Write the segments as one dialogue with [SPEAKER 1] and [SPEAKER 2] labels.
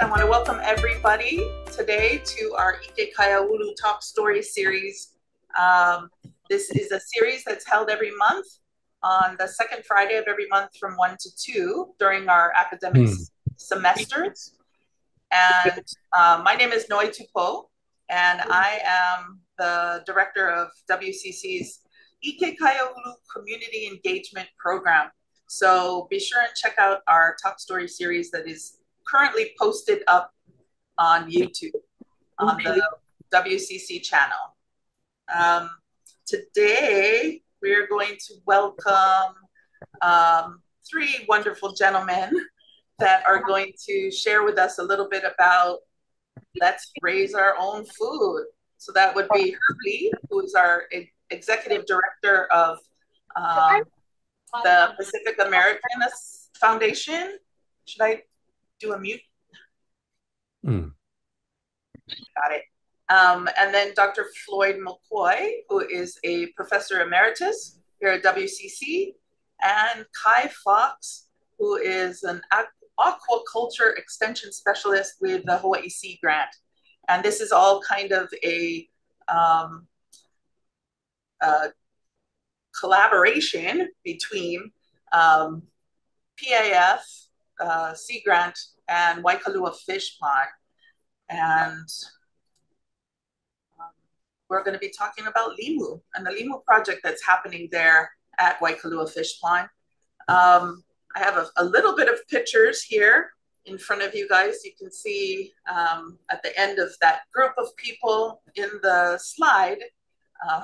[SPEAKER 1] I want to welcome everybody today to our Ike Kaiaulu Talk Story series. This is a series that's held every month on the second Friday of every month from 1 to 2 during our academic semesters. And my name is Noi Tupo, and I am the director of WCC's Ike Kaiaulu Community Engagement Program. So be sure and check out our Talk Story series that is currently posted up on YouTube on the WCC channel. Today, we're going to welcome three wonderful gentlemen that are going to share with us a little bit about let's raise our own food. So that would be Herb Lee, who is our executive director of the Pacific American Foundation. Should I do a mute? Got it. And then Dr. Floyd McCoy, who is a professor emeritus here at WCC, and Kai Fox, who is an aquaculture extension specialist with the Hawaii Sea Grant. And this is all kind of a collaboration between PAF, Sea Grant, and Waikalua Fishpond. And we're going to be talking about Limu and the Limu project that's happening there at Waikalua Fishpond. I have a little bit of pictures here in front of you guys. You can see at the end of that group of people in the slide,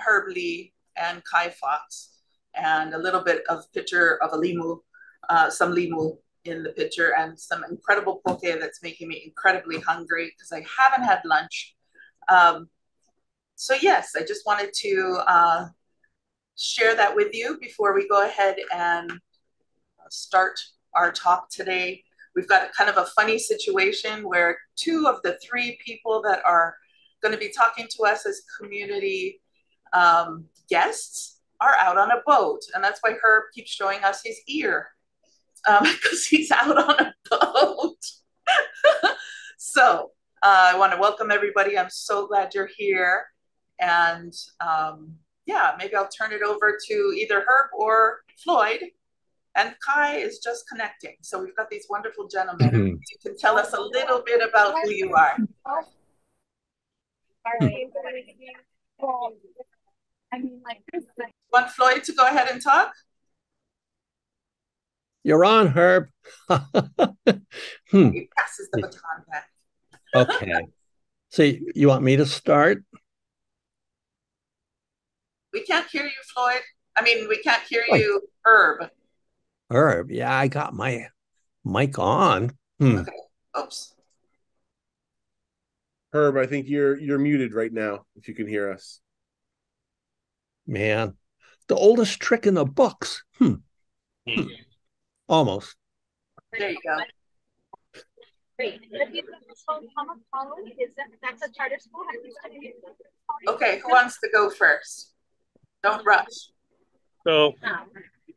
[SPEAKER 1] Herb Lee and Kai Fox, and a little bit of picture of a Limu, some Limu in the picture, and some incredible poke that's making me incredibly hungry because I haven't had lunch. So yes, I just wanted to share that with you before we go ahead and start our talk today. We've got kind of a funny situation where two of the three people that are going to be talking to us as community guests are out on a boat. And that's why Herb keeps showing us his ear, because he's out on a boat. So I want to welcome everybody. I'm so glad you're here. And yeah, maybe I'll turn it over to either Herb or Floyd. And Kai is just connecting. So we've got these wonderful gentlemen. You can tell us a little bit about who you are. Want Floyd to go ahead and talk?
[SPEAKER 2] You're on, Herb.
[SPEAKER 1] He passes the baton back.
[SPEAKER 2] Okay. So you want me to start?
[SPEAKER 1] We can't hear you, Floyd. I mean, we can't hear you, Herb.
[SPEAKER 2] Herb, yeah, I got my mic on.
[SPEAKER 1] Okay. Oops.
[SPEAKER 3] Herb, I think you're muted right now, if you can hear us.
[SPEAKER 2] Man, the oldest trick in the books. Almost.
[SPEAKER 1] There you go. Okay, who wants to go first? Don't rush.
[SPEAKER 4] So,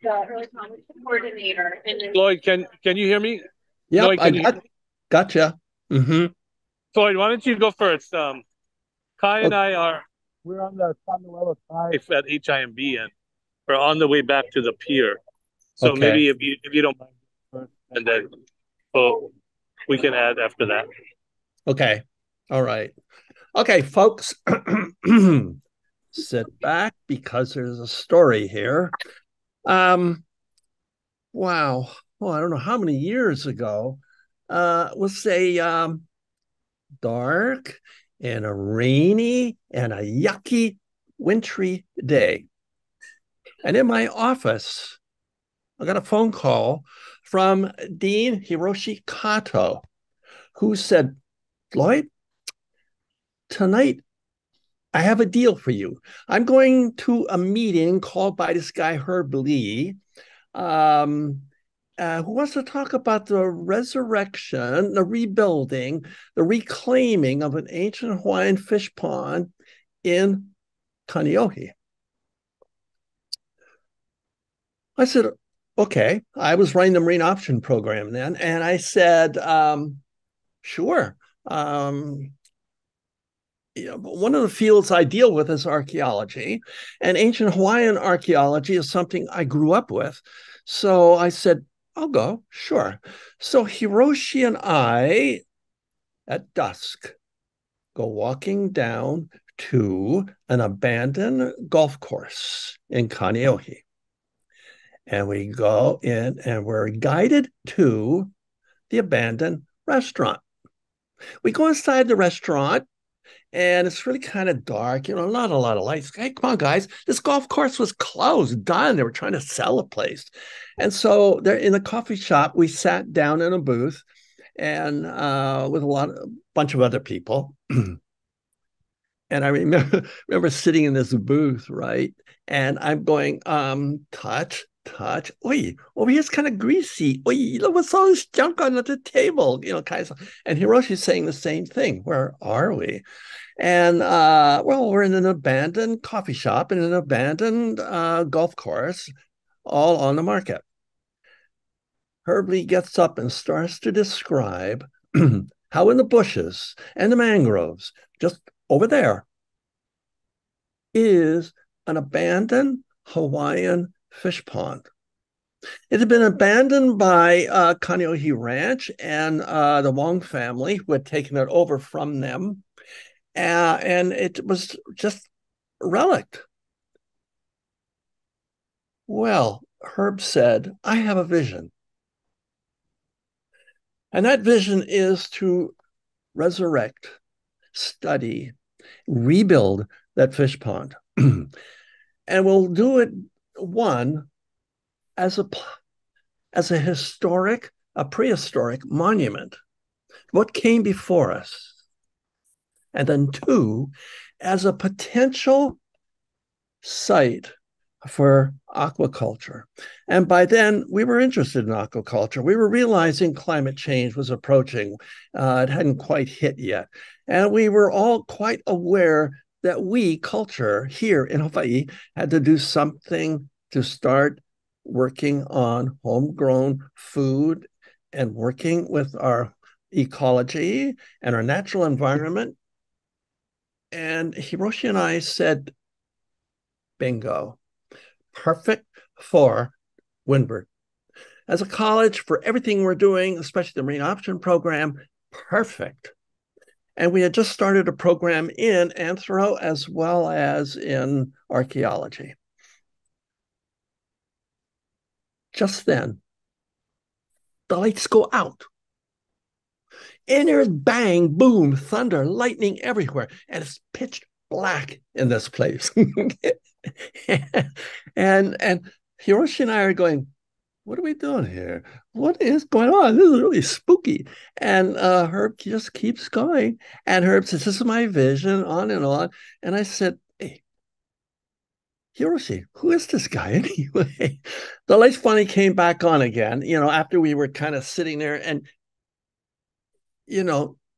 [SPEAKER 5] the early college coordinator. And then
[SPEAKER 4] Floyd, can you hear me?
[SPEAKER 2] Yeah,
[SPEAKER 4] Floyd,
[SPEAKER 2] I gotcha.
[SPEAKER 4] Floyd, why don't you go first? Kai and we're on the Tanuela Drive at HIMB, and we're on the way back to the pier. So maybe if you don't mind first, and then we can add after that.
[SPEAKER 2] Okay. All right. Okay, folks. Sit back because there's a story here. Wow. Well, I don't know how many years ago. We'll say dark and a rainy and a yucky wintry day. And in my office, I got a phone call from Dean Hiroshi Kato, who said, Floyd, tonight I have a deal for you. I'm going to a meeting called by this guy, Herb Lee, who wants to talk about the resurrection, the rebuilding, the reclaiming of an ancient Hawaiian fish pond in Kaneohe. I said, okay. I was running the marine option program then. And I said, sure. One of the fields I deal with is archaeology, and ancient Hawaiian archaeology is something I grew up with. So I said, I'll go, sure. So Hiroshi and I, at dusk, go walking down to an abandoned golf course in Kaneohe. And we go in and we're guided to the abandoned restaurant. We go inside the restaurant and it's really kind of dark, not a lot of lights. Hey, come on, guys. This golf course was closed, done. They were trying to sell a place. And so there in the coffee shop, we sat down in a booth and with a bunch of other people. And I remember sitting in this booth, right? And I'm going, touch. Oi, over here's kind of greasy. Oi, look, what's all this junk on the table? Kind of. And Hiroshi's saying the same thing. Where are we? And well, we're in an abandoned coffee shop in an abandoned golf course, all on the market. Herbley gets up and starts to describe how in the bushes and the mangroves, just over there, is an abandoned Hawaiian fish pond. It had been abandoned by Kaneohe Ranch and the Wong family, who had taken it over from them. And it was just a relic. Well, Herb said, I have a vision. And that vision is to resurrect, study, rebuild that fish pond. And we'll do it, one, as a historic, a prehistoric monument. What came before us? And then two, as a potential site for aquaculture. And by then, we were interested in aquaculture. We were realizing climate change was approaching. It hadn't quite hit yet. And we were all quite aware that we, culture here in Hawaii, had to do something to start working on homegrown food and working with our ecology and our natural environment. And Hiroshi and I said, bingo, perfect for Windward. As a college, for everything we're doing, especially the Marine Option Program, perfect. And we had just started a program in anthro as well as in archaeology. Just then, the lights go out. And there's bang, boom, thunder, lightning everywhere. And it's pitch black in this place. and Hiroshi and I are going, what are we doing here? What is going on? This is really spooky. And Herb just keeps going. And Herb says, this is my vision, on and on. And I said, hey, Hiroshi, who is this guy anyway? The lights finally came back on again, after we were kind of sitting there and,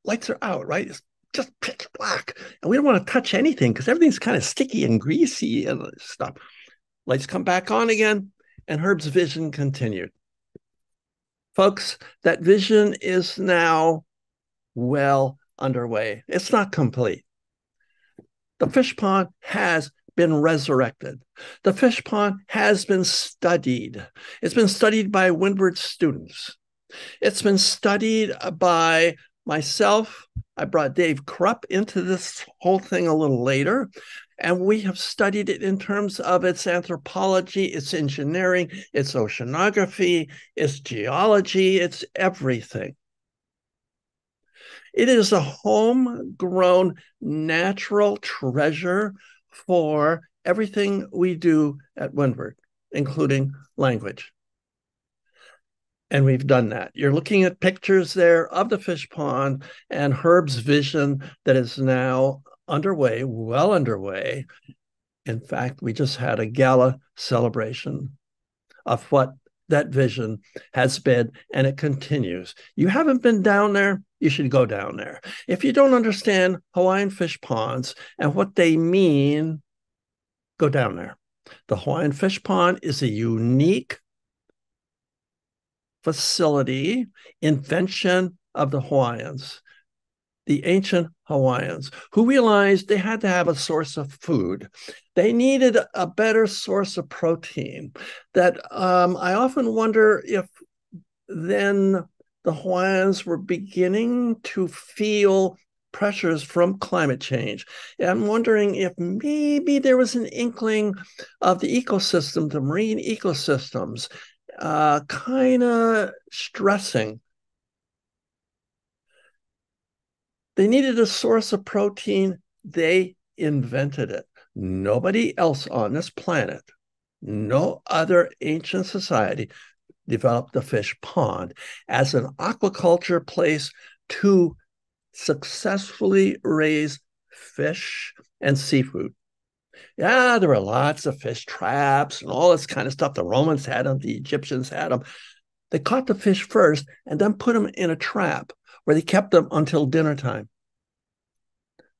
[SPEAKER 2] lights are out, right? It's just pitch black. And we don't want to touch anything because everything's kind of sticky and greasy and stuff. Lights come back on again, and Herb's vision continued. Folks, that vision is now well underway. It's not complete. The fish pond has been resurrected. The fish pond has been studied. It's been studied by Windward students. It's been studied by myself. I brought Dave Krupp into this whole thing a little later, and we have studied it in terms of its anthropology, its engineering, its oceanography, its geology, its everything. It is a homegrown natural treasure for everything we do at Windward, including language. And we've done that. You're looking at pictures there of the fish pond and Herb's vision that is now underway, well underway. In fact, we just had a gala celebration of what that vision has been, and it continues. You haven't been down there, you should go down there. If you don't understand Hawaiian fish ponds and what they mean, go down there. The Hawaiian fish pond is a unique facility, invention of the Hawaiians, the ancient Hawaiians, who realized they had to have a source of food. They needed a better source of protein. That I often wonder if then the Hawaiians were beginning to feel pressures from climate change. And I'm wondering if maybe there was an inkling of the ecosystem, the marine ecosystems, kind of stressing. They needed a source of protein. They invented it. Nobody else on this planet, no other ancient society developed the fish pond as an aquaculture place to successfully raise fish and seafood. Yeah, there were lots of fish traps and all this kind of stuff. The Romans had them, the Egyptians had them. They caught the fish first and then put them in a trap where they kept them until dinner time.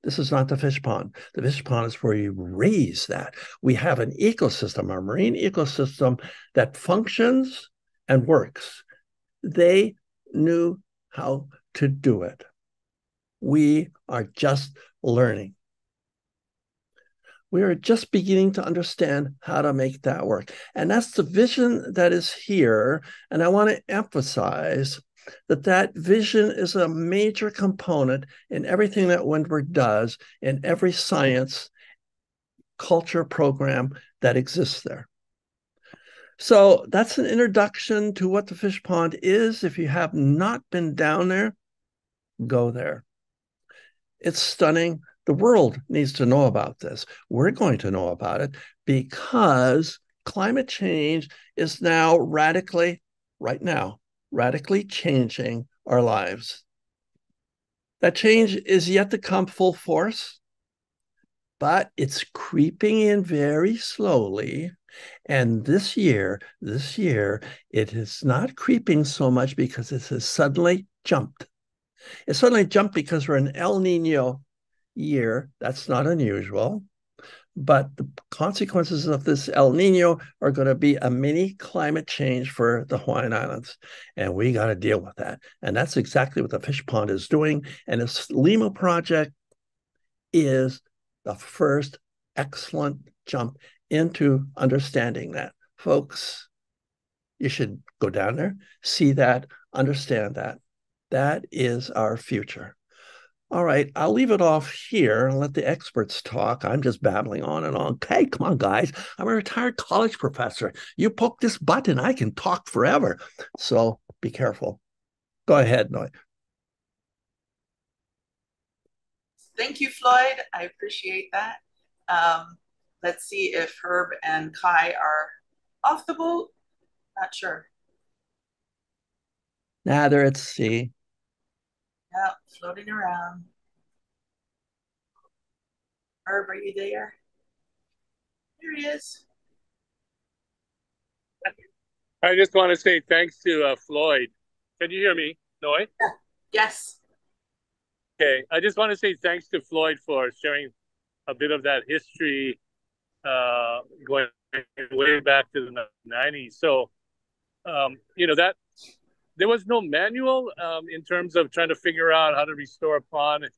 [SPEAKER 2] This is not the fish pond. The fish pond is where you raise that. We have an ecosystem, a marine ecosystem that functions and works. They knew how to do it. We are just learning. We are just beginning to understand how to make that work. And that's the vision that is here. And I want to emphasize that that vision is a major component in everything that Windward does, in every science culture program that exists there. So that's an introduction to what the fish pond is. If you have not been down there, go there. It's stunning. The world needs to know about this. We're going to know about it because climate change is now radically changing our lives. That change is yet to come full force, but it's creeping in very slowly. And this year, it is not creeping so much because it has suddenly jumped. It suddenly jumped because we're in El Nino year. That's not unusual. But the consequences of this El Nino are going to be a mini climate change for the Hawaiian Islands. And we got to deal with that. And that's exactly what the fish pond is doing. And this Limu project is the first excellent jump into understanding that. Folks, you should go down there, see that, understand that. That is our future. All right, I'll leave it off here and let the experts talk. I'm just babbling on and on. Okay, come on, guys. I'm a retired college professor. You poke this button, I can talk forever. So be careful. Go ahead, Noy.
[SPEAKER 1] Thank you, Floyd. I appreciate that. Let's see if Herb and Kai are off the boat. Not sure.
[SPEAKER 2] Nah, they're at sea.
[SPEAKER 1] Yeah, floating around. Herb, are you there? There he is.
[SPEAKER 4] I just want to say thanks to Floyd. Can you hear me, Noy?
[SPEAKER 1] Yeah. Yes.
[SPEAKER 4] Okay, I just want to say thanks to Floyd for sharing a bit of that history going way back to the 90s. So, that there was no manual in terms of trying to figure out how to restore a pond.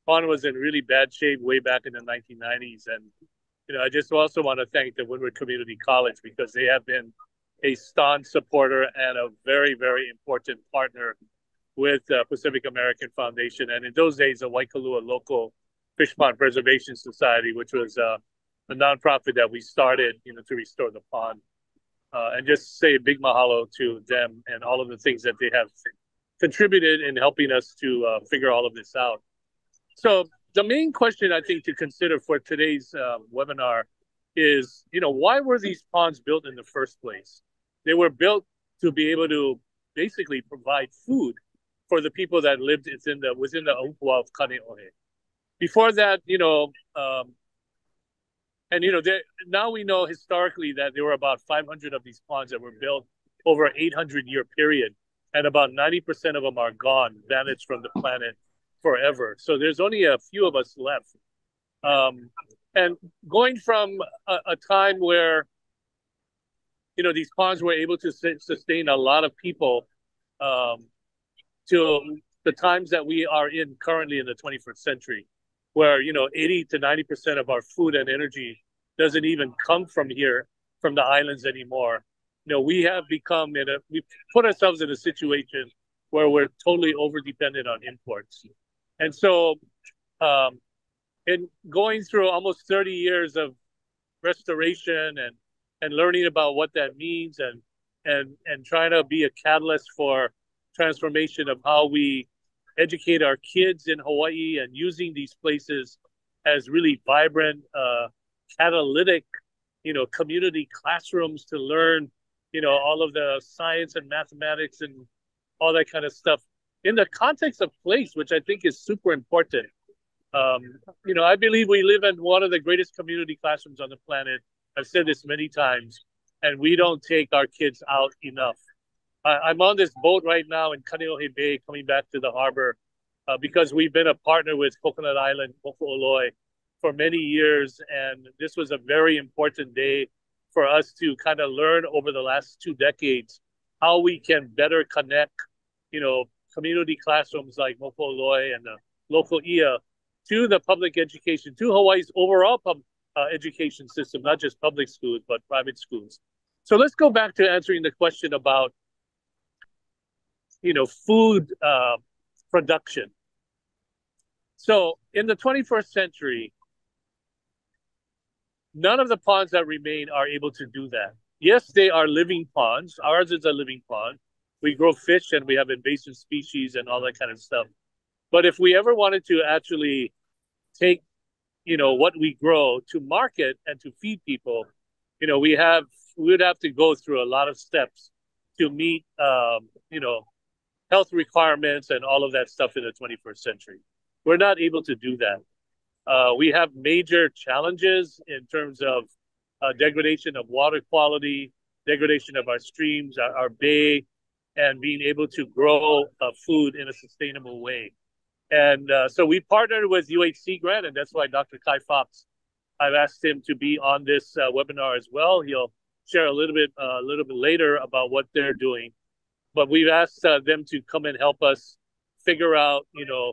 [SPEAKER 4] Pond was in really bad shape way back in the 1990s. And, I just also want to thank the Windward Community College because they have been a staunch supporter and a very, very important partner with Pacific American Foundation. And in those days, the Waikalua Loko Fish Pond Preservation Society, which was a nonprofit that we started, to restore the pond. And just say a big mahalo to them and all of the things that they have contributed in helping us to figure all of this out. So the main question I think to consider for today's webinar is, why were these ponds built in the first place? They were built to be able to basically provide food for the people that lived within the Umpua of Kaneohe. Before that, now we know historically that there were about 500 of these ponds that were built over an 800-year period, and about 90% of them are gone, vanished from the planet forever. So there's only a few of us left. And going from a time where, these ponds were able to sustain a lot of people to the times that we are in currently in the 21st century, where 80 to 90% of our food and energy doesn't even come from here, from the islands anymore. We have become we put ourselves in a situation where we're totally over dependent on imports. And so in going through almost 30 years of restoration and learning about what that means and trying to be a catalyst for transformation of how we educate our kids in Hawaii and using these places as really vibrant, catalytic, community classrooms to learn, all of the science and mathematics and all that kind of stuff in the context of place, which I think is super important. I believe we live in one of the greatest community classrooms on the planet. I've said this many times, and we don't take our kids out enough. I'm on this boat right now in Kaneohe Bay coming back to the harbor because we've been a partner with Coconut Island, Moku'oloi, for many years. And this was a very important day for us to kind of learn over the last 2 decades how we can better connect, community classrooms like Moku'oloi and the local IA to the public education, to Hawaii's overall education system, not just public schools, but private schools. So let's go back to answering the question about, food production. So in the 21st century, none of the ponds that remain are able to do that. Yes, they are living ponds. Ours is a living pond. We grow fish and we have invasive species and all that kind of stuff. But if we ever wanted to actually take, what we grow to market and to feed people, we would have to go through a lot of steps to meet, health requirements and all of that stuff in the 21st century. We're not able to do that. We have major challenges in terms of degradation of water quality, degradation of our streams, our bay, and being able to grow food in a sustainable way. And so we partnered with UHC Grant, and that's why Dr. Kai Fox, I've asked him to be on this webinar as well. He'll share a little bit later about what they're doing. But we've asked them to come and help us figure out,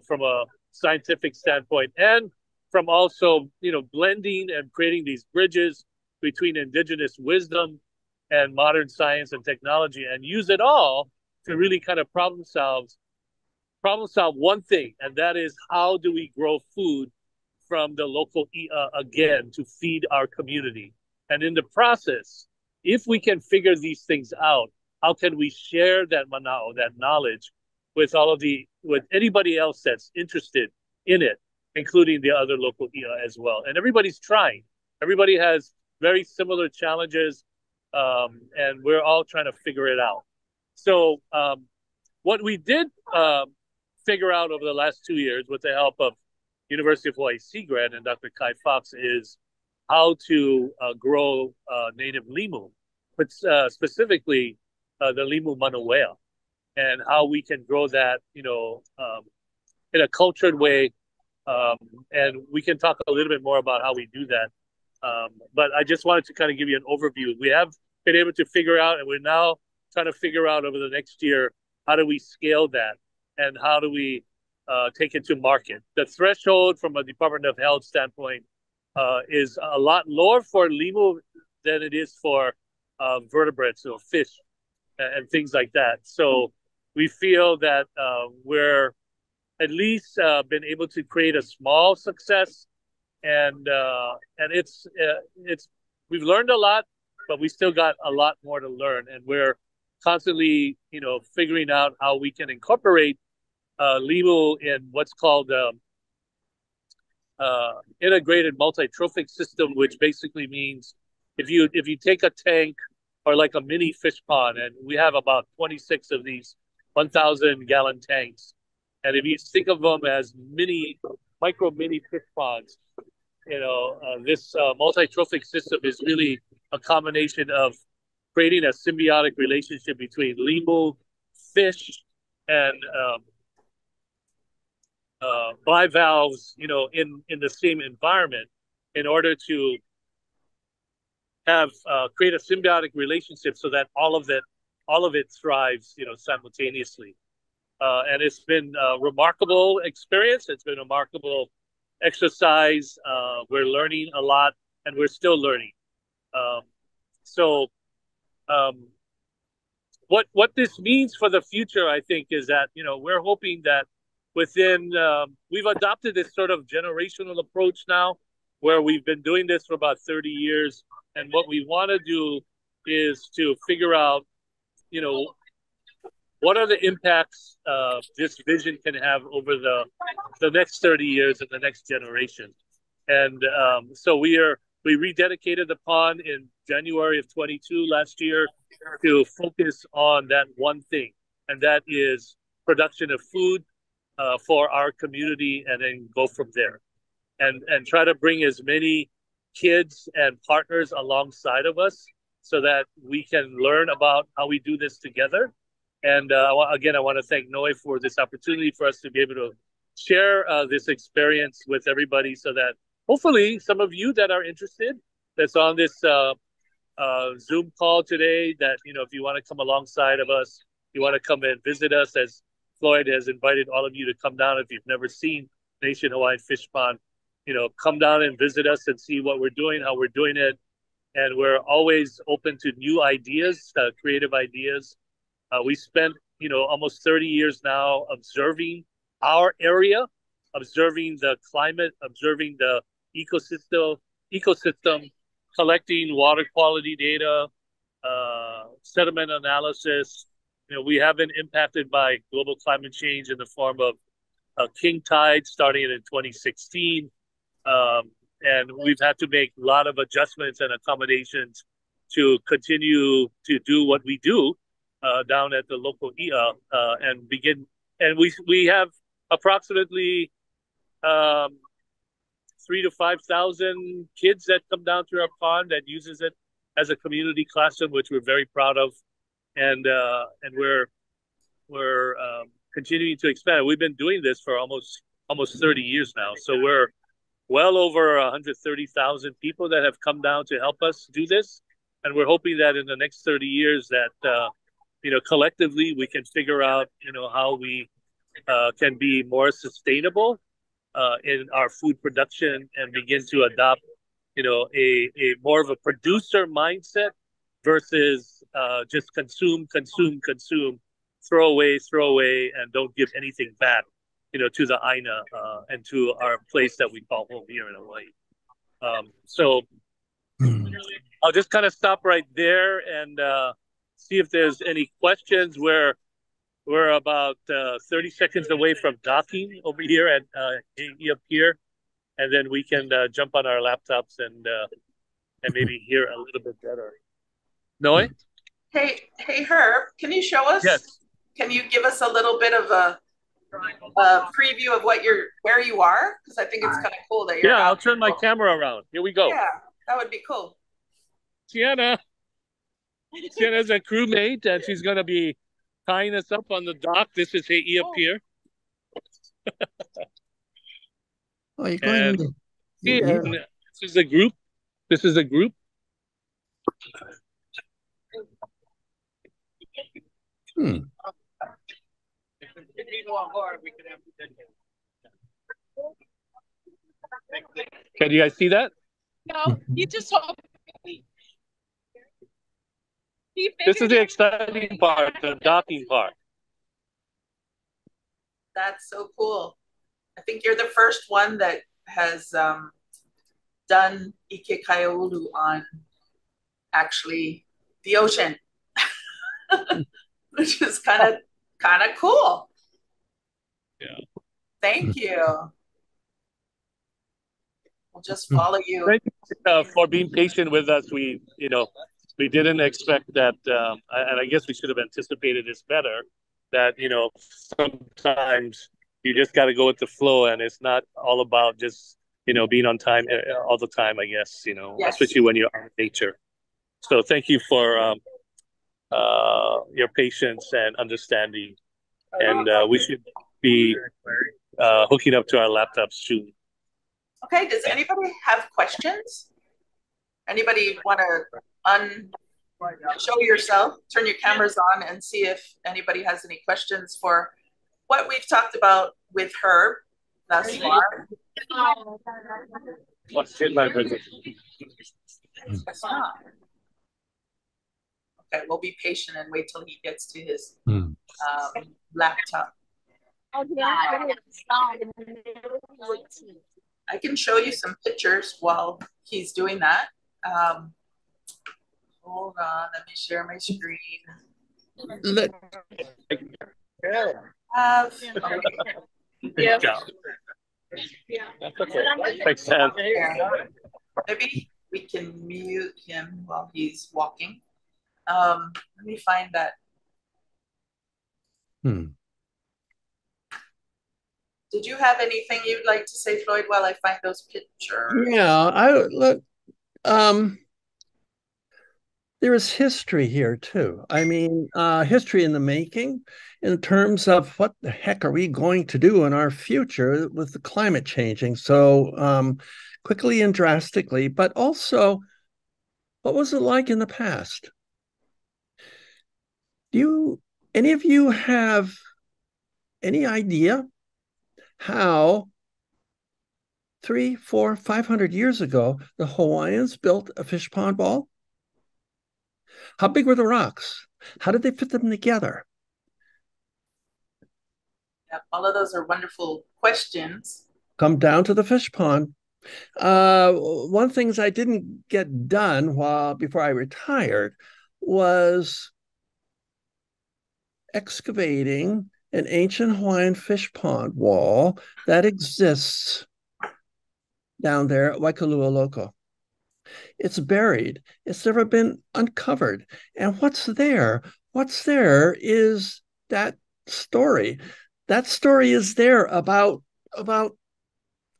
[SPEAKER 4] from a scientific standpoint and from also, blending and creating these bridges between indigenous wisdom and modern science and technology, and use it all to really kind of problem solve one thing, and that is how do we grow food from the local again to feed our community. And in the process, if we can figure these things out, how can we share that mana'o, that knowledge, with with anybody else that's interested in it, including the other local IA as well. And everybody's trying. Everybody has very similar challenges, and we're all trying to figure it out. So what we did figure out over the last 2 years with the help of University of Hawaii Sea Grant and Dr. Kai Fox is how to grow native limu, but specifically the limu manawea, and how we can grow that, in a cultured way. And we can talk a little bit more about how we do that. But I just wanted to kind of give you an overview. We have been able to figure out, and we're now trying to figure out over the next year, how do we scale that and how do we take it to market. The threshold from a Department of Health standpoint is a lot lower for limu than it is for vertebrates, so fish and things like that. So we feel that we're at least been able to create a small success, and it's we've learned a lot, but we still got a lot more to learn, and we're constantly figuring out how we can incorporate limu in what's called integrated multi-trophic system, which basically means if you take a tank or like a mini fish pond, and we have about 26 of these 1,000-gallon tanks, and if you think of them as micro mini fish ponds, this multi-trophic system is really a combination of creating a symbiotic relationship between limu, fish, and bivalves, in the same environment, in order to have create a symbiotic relationship so that all of it thrives, simultaneously. And it's been a remarkable experience. It's been a remarkable exercise. We're learning a lot, and we're still learning. So what this means for the future, I think, is that, you know, we're hoping that within, we've adopted this sort of generational approach now, where we've been doing this for about 30 years. And what we want to do is to figure out, you know, what are the impacts this vision can have over the next 30 years and the next generation. And so we rededicated the pond in January of 22 last year to focus on that one thing, and that is production of food for our community, and then go from there. And try to bring as many kids and partners alongside of us so that we can learn about how we do this together. And again, I want to thank Noi for this opportunity for us to be able to share this experience with everybody, so that hopefully some of you that are interested, that's on this Zoom call today, that, you know, if you want to come alongside of us, you want to come and visit us, as Floyd has invited all of you to come down. If you've never seen Nation Hawaiian Fish Pond, you know, come down and visit us and see what we're doing, how we're doing it. And we're always open to new ideas, creative ideas. We spent, you know, almost 30 years now observing our area, observing the climate, observing the ecosystem, collecting water quality data, sediment analysis. You know, we have been impacted by global climate change in the form of king tide starting in 2016. And we've had to make a lot of adjustments and accommodations to continue to do what we do down at the local IA and begin. And we have approximately 3,000 to 5,000 kids that come down to our pond that uses it as a community classroom, which we're very proud of. And we're continuing to expand. We've been doing this for almost 30 years now. So we're well over 130,000 people that have come down to help us do this. And we're hoping that in the next 30 years that, you know, collectively we can figure out, you know, how we can be more sustainable in our food production and begin to adopt, you know, a more of a producer mindset versus just consume, throw away, and don't give anything back, you know, to the Aina and to our place that we call home here in Hawaii. So I'll just kind of stop right there and see if there's any questions. We're about 30 seconds away from docking over here at AE up here, and then we can jump on our laptops and maybe hear a little bit better. Noi?
[SPEAKER 1] Hey, Herb, can you show us?
[SPEAKER 4] Yes.
[SPEAKER 1] Can you give us a little bit of a preview of where you are? Because I think it's kind of cool that you're.
[SPEAKER 4] Yeah, I'll turn my camera around. Here we go.
[SPEAKER 1] Yeah, that would be cool.
[SPEAKER 4] Sienna's a crewmate, and she's going to be tying us up on the dock. This is Hawaii up here.
[SPEAKER 2] Oh, you're going
[SPEAKER 4] and this is a group. Can you guys see that?
[SPEAKER 5] No, you just told me.
[SPEAKER 4] This is the exciting part, the docking part.
[SPEAKER 1] That's so cool. I think you're the first one that has done Ike Kaiolu on actually the ocean, which is kind of cool.
[SPEAKER 4] Yeah.
[SPEAKER 1] Thank you. We'll just follow you.
[SPEAKER 4] Thank you for being patient with us. We didn't expect that, and I guess we should have anticipated this better, that, you know, sometimes you just got to go with the flow, and it's not all about just, you know, being on time all the time, I guess, you know, yes. Especially when you're on nature. So thank you for your patience and understanding. And we should be hooking up to our laptops soon.
[SPEAKER 1] Okay, does anybody have questions? Anybody want to show yourself, turn your cameras on, and see if anybody has any questions for what we've talked about with her thus far. Okay, we'll be patient and wait till he gets to his laptop. I can show you some pictures while he's doing that. Hold on, let me share my screen.
[SPEAKER 4] Yeah. That's okay. Makes sense.
[SPEAKER 1] Maybe we can mute him while he's walking. Let me find that. Did you have anything you'd like to say, Floyd, while I find those pictures?
[SPEAKER 2] Yeah, there is history here too. I mean, history in the making in terms of what the heck are we going to do in our future with the climate changing so quickly and drastically, but also what was it like in the past? Any of you have any idea how 300, 400, 500 years ago the Hawaiians built a fish pond wall? How big were the rocks? How did they fit them together?
[SPEAKER 1] Yeah, all of those are wonderful questions.
[SPEAKER 2] Come down to the fish pond. One of the things I didn't get done before I retired was excavating an ancient Hawaiian fish pond wall that exists down there at Waikalua Loko. It's buried. It's never been uncovered. And what's there? What's there is that story. That story is there about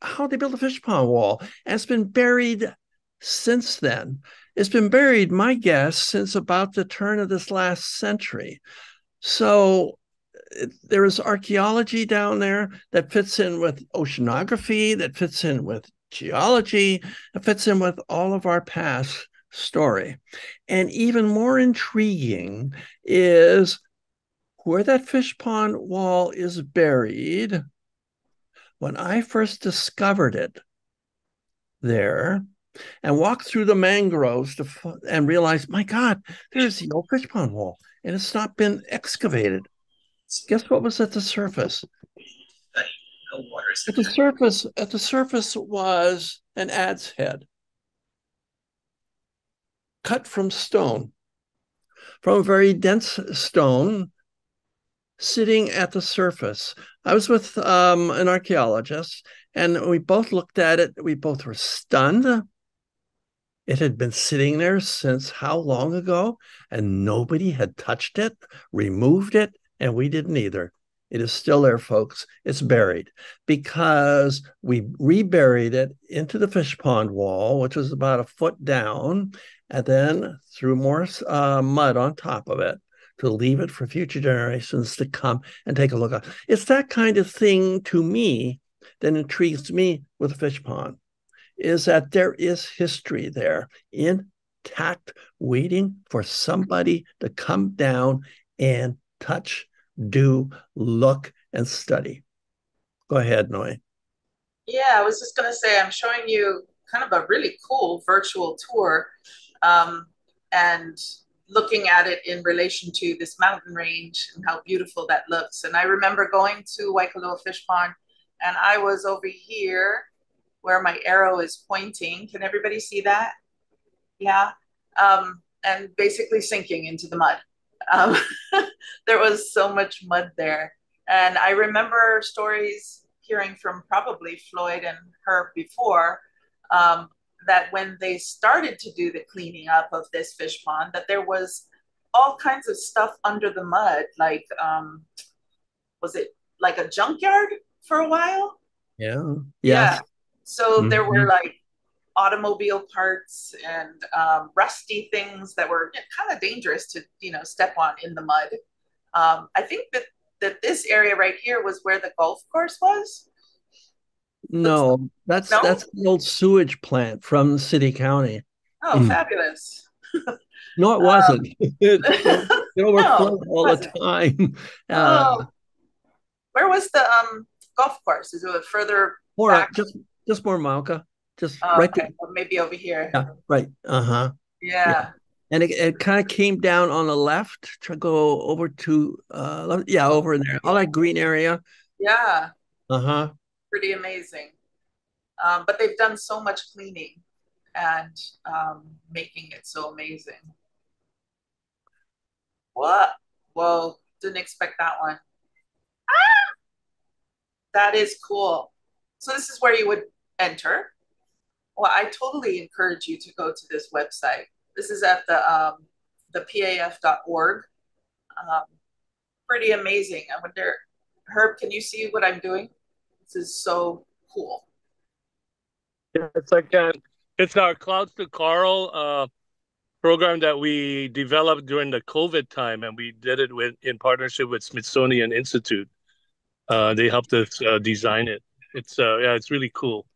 [SPEAKER 2] how they built a fish pond wall. And it's been buried since then. It's been buried, my guess, since about the turn of this last century. So there is archaeology down there that fits in with oceanography, that fits in with geology, that fits in with all of our past story. And even more intriguing is where that fish pond wall is buried. When I first discovered it there and walked through the mangroves and realized, my God, there's the old fish pond wall and it's not been excavated. Guess what was at the surface? At the surface was an adze head cut from stone, from a very dense stone sitting at the surface. I was with an archaeologist and we both looked at it. We both were stunned. It had been sitting there since how long ago? And nobody had touched it, removed it, and we didn't either. It is still there, folks. It's buried because we reburied it into the fish pond wall, which was about a foot down, and then threw more mud on top of it to leave it for future generations to come and take a look at. It's that kind of thing to me that intrigues me with a fish pond, is that there is history there intact, waiting for somebody to come down and touch, do, look, and study. Go ahead, Noi.
[SPEAKER 1] Yeah, I was just going to say, I'm showing you kind of a really cool virtual tour and looking at it in relation to this mountain range and how beautiful that looks. And I remember going to Waikalua Fish Pond and I was over here where my arrow is pointing. Can everybody see that? Yeah. And basically sinking into the mud. There was so much mud there. And I remember stories hearing from probably Floyd and her before that when they started to do the cleaning up of this fish pond, that there was all kinds of stuff under the mud, like, was it like a junkyard for a while?
[SPEAKER 2] Yeah.
[SPEAKER 1] Yeah. So there were like automobile parts and rusty things that were kind of dangerous to, step on in the mud. I think that this area right here was where the golf course was.
[SPEAKER 2] No, that's the old sewage plant from the city county.
[SPEAKER 1] Oh, fabulous.
[SPEAKER 2] No, it wasn't. It overflowed all the time.
[SPEAKER 1] Where was the golf course? Is it further
[SPEAKER 2] More
[SPEAKER 1] back?
[SPEAKER 2] just more Mauka. Just
[SPEAKER 1] Oh,
[SPEAKER 2] right
[SPEAKER 1] okay.
[SPEAKER 2] there.
[SPEAKER 1] Or maybe over here.
[SPEAKER 2] Yeah, right. Uh-huh.
[SPEAKER 1] Yeah.
[SPEAKER 2] And it kind of came down on the left to go over to over in there. All that green area.
[SPEAKER 1] Yeah.
[SPEAKER 2] Uh-huh.
[SPEAKER 1] Pretty amazing. But they've done so much cleaning and making it so amazing. What? Whoa, didn't expect that one. That is cool. So this is where you would enter. Well, I totally encourage you to go to this website. This is at the paf.org. Um, Pretty amazing. I wonder, Herb, can you see what I'm doing? This is so cool.
[SPEAKER 4] Yeah, it's our Clouds to Coral program that we developed during the COVID time, and we did it in partnership with Smithsonian Institute. They helped us design it. It's really cool.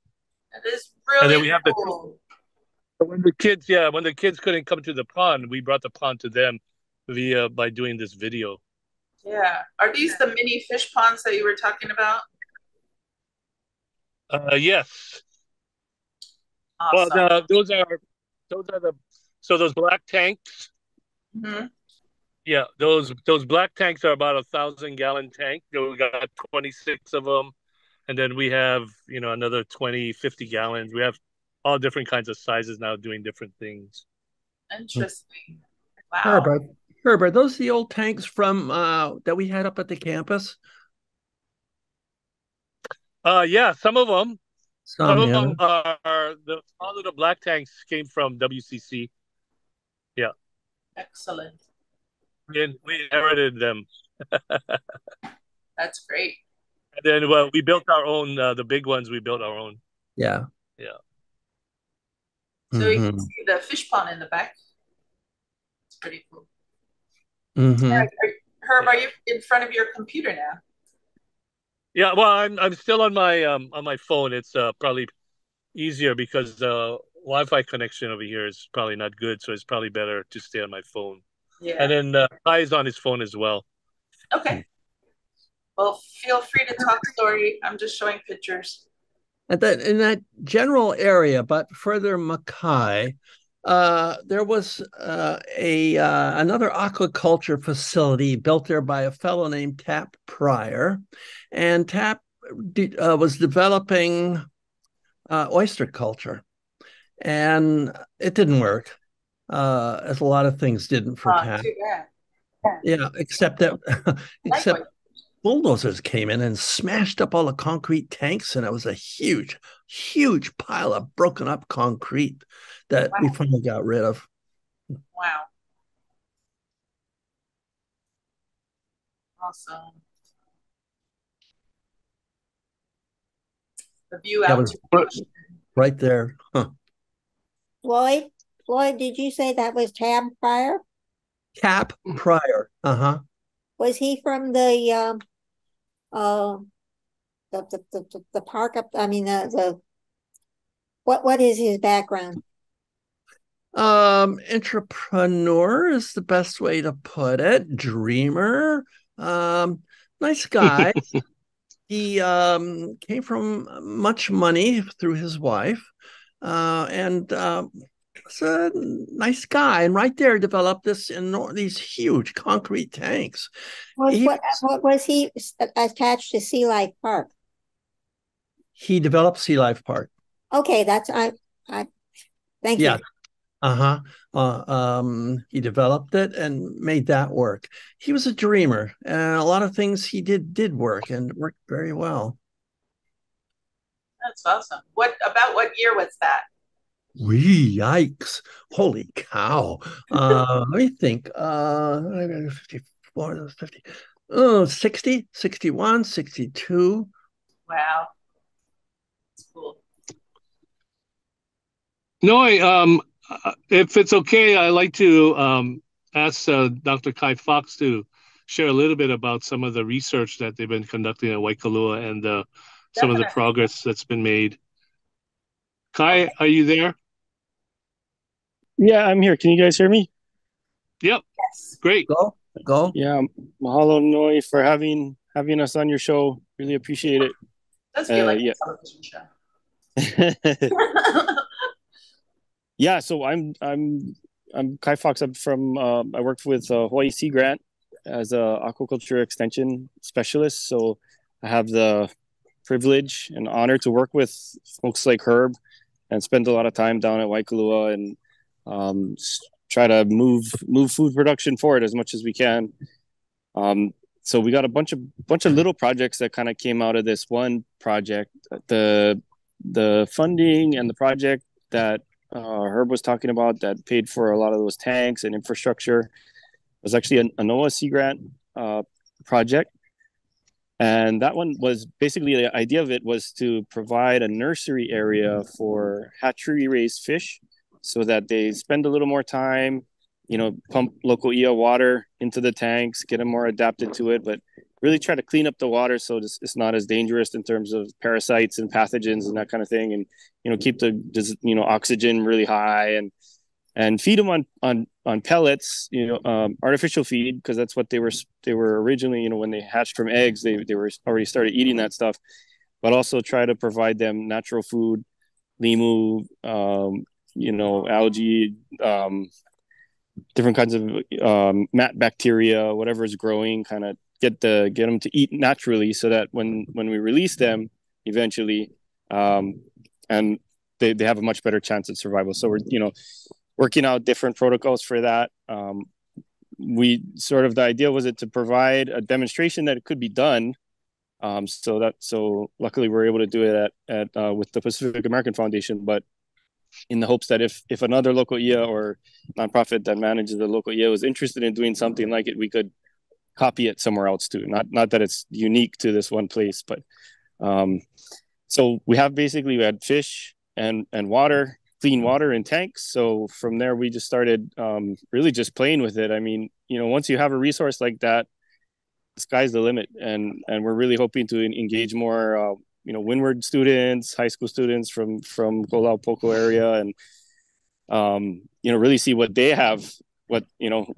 [SPEAKER 1] It is
[SPEAKER 4] And then
[SPEAKER 1] really
[SPEAKER 4] we have
[SPEAKER 1] cool.
[SPEAKER 4] when the kids couldn't come to the pond, we brought the pond to them by doing this video.
[SPEAKER 1] Yeah. Are these the mini fish ponds that you were talking about?
[SPEAKER 4] Yes.
[SPEAKER 1] Awesome.
[SPEAKER 4] Well, those black tanks.
[SPEAKER 1] Mm-hmm.
[SPEAKER 4] Yeah, those black tanks are about 1,000-gallon tank. We got 26 of them, and then we have another 20, 50 gallons. We have all different kinds of sizes now, doing different things.
[SPEAKER 1] Interesting. Wow.
[SPEAKER 2] Herbert, are those the old tanks from that we had up at the campus?
[SPEAKER 4] Yeah, some of them. Some of
[SPEAKER 2] yeah.
[SPEAKER 4] them are all of the black tanks came from WCC. Yeah.
[SPEAKER 1] Excellent.
[SPEAKER 4] We inherited them.
[SPEAKER 1] That's great.
[SPEAKER 4] And then we built our own. The big ones, we built our own.
[SPEAKER 2] Yeah.
[SPEAKER 4] Yeah.
[SPEAKER 1] So you can see the fish pond in the back. It's pretty cool.
[SPEAKER 2] Mm-hmm.
[SPEAKER 1] Herb, are you in front of your computer now?
[SPEAKER 4] Yeah, well, I'm still on my phone. It's probably easier because the Wi-Fi connection over here is probably not good, so it's probably better to stay on my phone.
[SPEAKER 1] Yeah.
[SPEAKER 4] And then Kai is on his phone as well.
[SPEAKER 1] Okay. Well, feel free to talk story. I'm just showing pictures.
[SPEAKER 2] In that general area, but further McCoy, there was another aquaculture facility built there by a fellow named Tap Pryor, and Tap was developing oyster culture, and it didn't work, as a lot of things didn't for Tap.
[SPEAKER 1] Too bad.
[SPEAKER 2] Yeah, except bulldozers came in and smashed up all the concrete tanks, and it was a huge, huge pile of broken up concrete that we finally got rid of.
[SPEAKER 1] Wow. Awesome. The view out to
[SPEAKER 2] right there. Huh.
[SPEAKER 6] Floyd, did you say that was Tab Pryor?
[SPEAKER 2] Tap Pryor. Uh-huh.
[SPEAKER 6] Was he from the park up? I mean, what is his background?
[SPEAKER 2] Entrepreneur is the best way to put it. Dreamer. Nice guy. He came from much money through his wife, and was a nice guy. And right there, developed these huge concrete tanks.
[SPEAKER 6] What was he attached to Sea Life Park?
[SPEAKER 2] He developed Sea Life Park.
[SPEAKER 6] Okay, thank you.
[SPEAKER 2] He developed it and made that work. He was a dreamer, and a lot of things he did work and worked very well.
[SPEAKER 1] That's awesome. What year was that?
[SPEAKER 2] Yikes. Holy cow. Let me think. 54, 50. 60, 61, 62.
[SPEAKER 1] Wow. That's cool.
[SPEAKER 4] No, if it's okay, I'd like to ask Dr. Kai Fox to share a little bit about some of the research that they've been conducting at Waikalua and some of the progress that's been made. Kai, are you there?
[SPEAKER 7] Yeah, I'm here. Can you guys hear me?
[SPEAKER 4] Yep.
[SPEAKER 1] Yes.
[SPEAKER 4] Great.
[SPEAKER 2] Go.
[SPEAKER 7] Yeah, mahalo nui for having having us on your show. Really appreciate it.
[SPEAKER 1] Does feel like
[SPEAKER 7] yeah.
[SPEAKER 1] a television show.
[SPEAKER 7] Yeah, so I'm Kai Fox. I'm from I worked with Hawaii Sea Grant as a aquaculture extension specialist. So I have the privilege and honor to work with folks like Herb and spend a lot of time down at Waikalua and try to move food production forward as much as we can. So we got a bunch of little projects that kind of came out of this one project. The funding and the project that Herb was talking about that paid for a lot of those tanks and infrastructure was actually a NOAA Sea Grant project. And that one was basically, the idea of it was to provide a nursery area for hatchery raised fish so that they spend a little more time, pump local IA water into the tanks, get them more adapted to it, but really try to clean up the water so it's not as dangerous in terms of parasites and pathogens and that kind of thing, and keep the oxygen really high, and feed them on pellets, artificial feed, because that's what they were originally, when they hatched from eggs, they were already started eating that stuff, but also try to provide them natural food, limu, algae, different kinds of mat bacteria, whatever is growing, kind of get them to eat naturally, so that when we release them eventually, and they have a much better chance of survival. So we're working out different protocols for that. The idea was to provide a demonstration that it could be done. So luckily we're able to do it at with the Pacific American Foundation, but in the hopes that if another local IA or nonprofit that manages the local IA was interested in doing something like it, we could copy it somewhere else too. Not that it's unique to this one place, but so we had fish and water, clean water in tanks. So from there we just started really just playing with it. I mean, once you have a resource like that, the sky's the limit, and we're really hoping to engage more Windward students, high school students from Kolau Poko area, and really see what they have,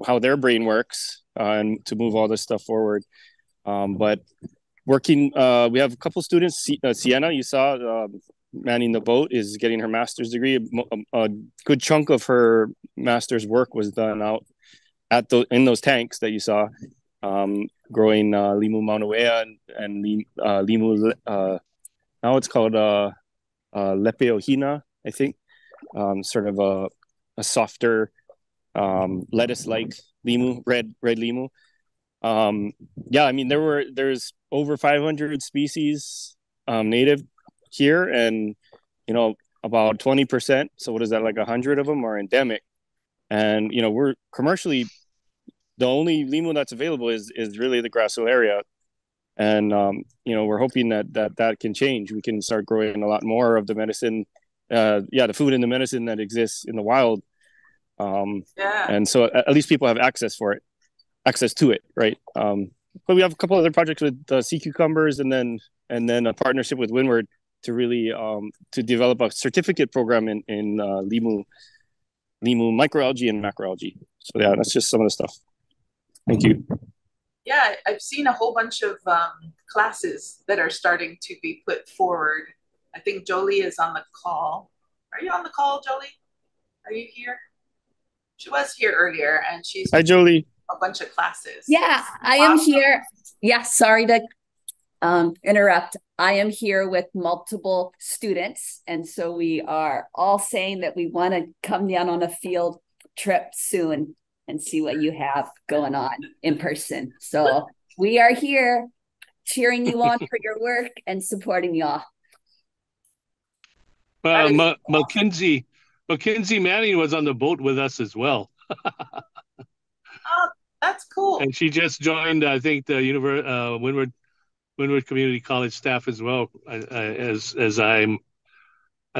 [SPEAKER 7] how their brain works, and to move all this stuff forward. But working, we have a couple students. Sienna, you saw, manning the boat, is getting her master's degree. A good chunk of her master's work was done out in those tanks that you saw, growing Limu Maunawea and Limu. Now it's called Lepeohina, I think. Sort of a softer lettuce-like limu, red limu. I mean, there's over 500 species native here, and about 20%. So what is that, like 100 of them are endemic, and we're commercially the only limu that's available is really the Grassville area. And, we're hoping that can change. We can start growing a lot more of the medicine, the food and the medicine that exists in the wild. And so at least people have access to it. Right. But we have a couple other projects with sea cucumbers, and then a partnership with Windward to really, to develop a certificate program in limu microalgae and macroalgae. So yeah, that's just some of the stuff. Thank you.
[SPEAKER 1] Yeah, I've seen a whole bunch of classes that are starting to be put forward. I think Jolie is on the call. Are you on the call, Jolie? Are you here? She was here earlier, and she's
[SPEAKER 7] hi, Jolie.
[SPEAKER 1] A bunch of classes.
[SPEAKER 8] Yeah, I am here. Yeah, sorry to interrupt. I am here with multiple students, and so we are all saying that we want to come down on a field trip soon and see what you have going on in person. So we are here cheering you on for your work and supporting y'all.
[SPEAKER 4] Mackenzie Manning was on the boat with us as well.
[SPEAKER 1] Oh, that's cool.
[SPEAKER 4] And she just joined, I think, the Windward Community College staff as well. I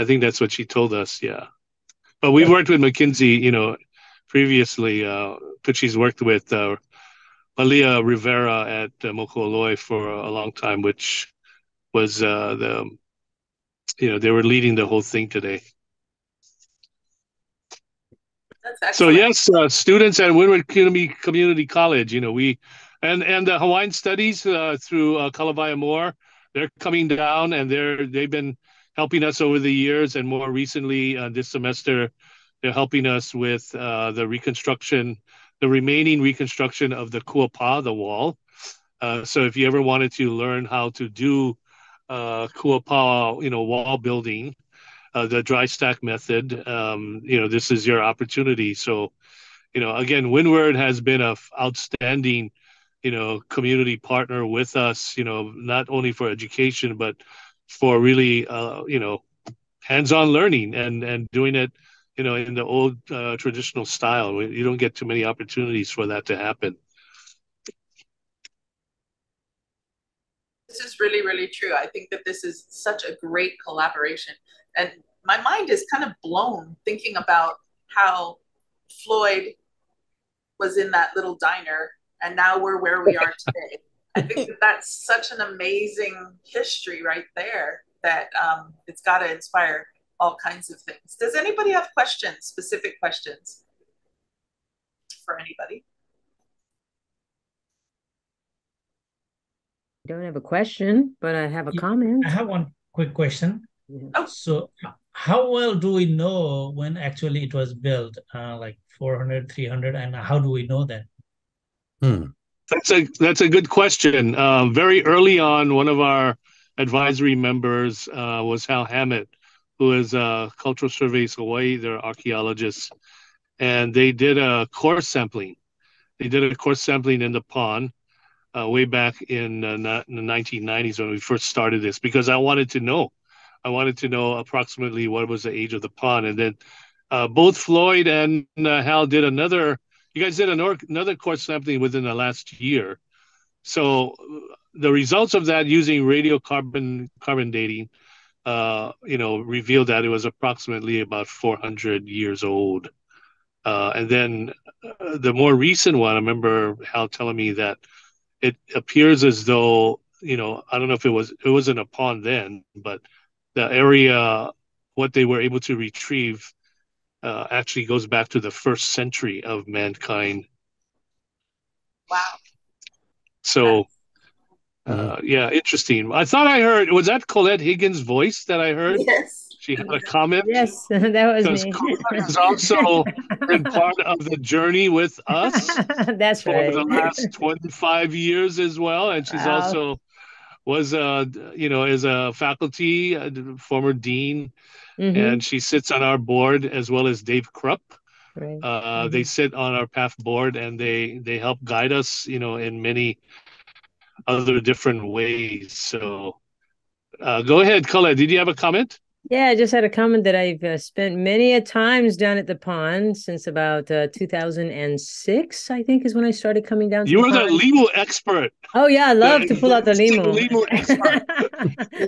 [SPEAKER 4] think that's what she told us. Yeah, but we've worked with Mackenzie, previously, but she's worked with Malia Rivera at Moku'oloi for a long time, which was they were leading the whole thing today.
[SPEAKER 1] That's
[SPEAKER 4] so yes, students at Windward Community College, we And the Hawaiian Studies through Kalavaya Moore, they're coming down, and they've been helping us over the years, and more recently this semester, they're helping us with the reconstruction, the remaining reconstruction of the kuapa, the wall. So if you ever wanted to learn how to do kuapa, wall building, the dry stack method, this is your opportunity. So, again, Windward has been an outstanding, community partner with us, not only for education, but for really, hands-on learning and doing it, in the old traditional style. You don't get too many opportunities for that to happen.
[SPEAKER 1] This is really, really true. I think that this is such a great collaboration. And my mind is kind of blown thinking about how Floyd was in that little diner and now we're where we are today. I think that that's such an amazing history right there that it's got to inspire all kinds of things. Does anybody have questions, specific questions for anybody?
[SPEAKER 9] I don't have a question, but I have a comment.
[SPEAKER 10] I have one quick question.
[SPEAKER 1] Oh.
[SPEAKER 10] So how well do we know when actually it was built, like 400, 300, and how do we know that?
[SPEAKER 4] That's a good question. Very early on, one of our advisory members was Hal Hammett, who is Cultural Surveys Hawaii. They're archaeologists, and they did a core sampling. They did a core sampling in the pond way back in the 1990s when we first started this, because I wanted to know approximately what was the age of the pond. And then both Floyd and Hal did you guys did another core sampling within the last year. So the results of that using radiocarbon dating, revealed that it was approximately about 400 years old. And then the more recent one, I remember Hal telling me that it appears as though, I don't know if it wasn't a pond then, but the area, what they were able to retrieve actually goes back to the 1st century of mankind.
[SPEAKER 1] Wow.
[SPEAKER 4] So, yeah, interesting. I thought I heard, was that Colette Higgins' voice that I heard?
[SPEAKER 1] Yes.
[SPEAKER 4] She had a comment?
[SPEAKER 9] Yes, that was me.
[SPEAKER 4] Colette has also been part of the journey with us.
[SPEAKER 9] That's right.
[SPEAKER 4] For the last 25 years as well. And she's also was, as a faculty, former dean, and she sits on our board as well as Dave Krupp. Right. They sit on our PAF board, and they help guide us, in many other different ways. So go ahead, Colette. Did you have a comment?
[SPEAKER 9] Yeah, I just had a comment that I've spent many a times down at the pond since about 2006, I think, is when I started coming down.
[SPEAKER 4] You were the Limu expert.
[SPEAKER 9] Oh yeah, I love to pull out the Limu.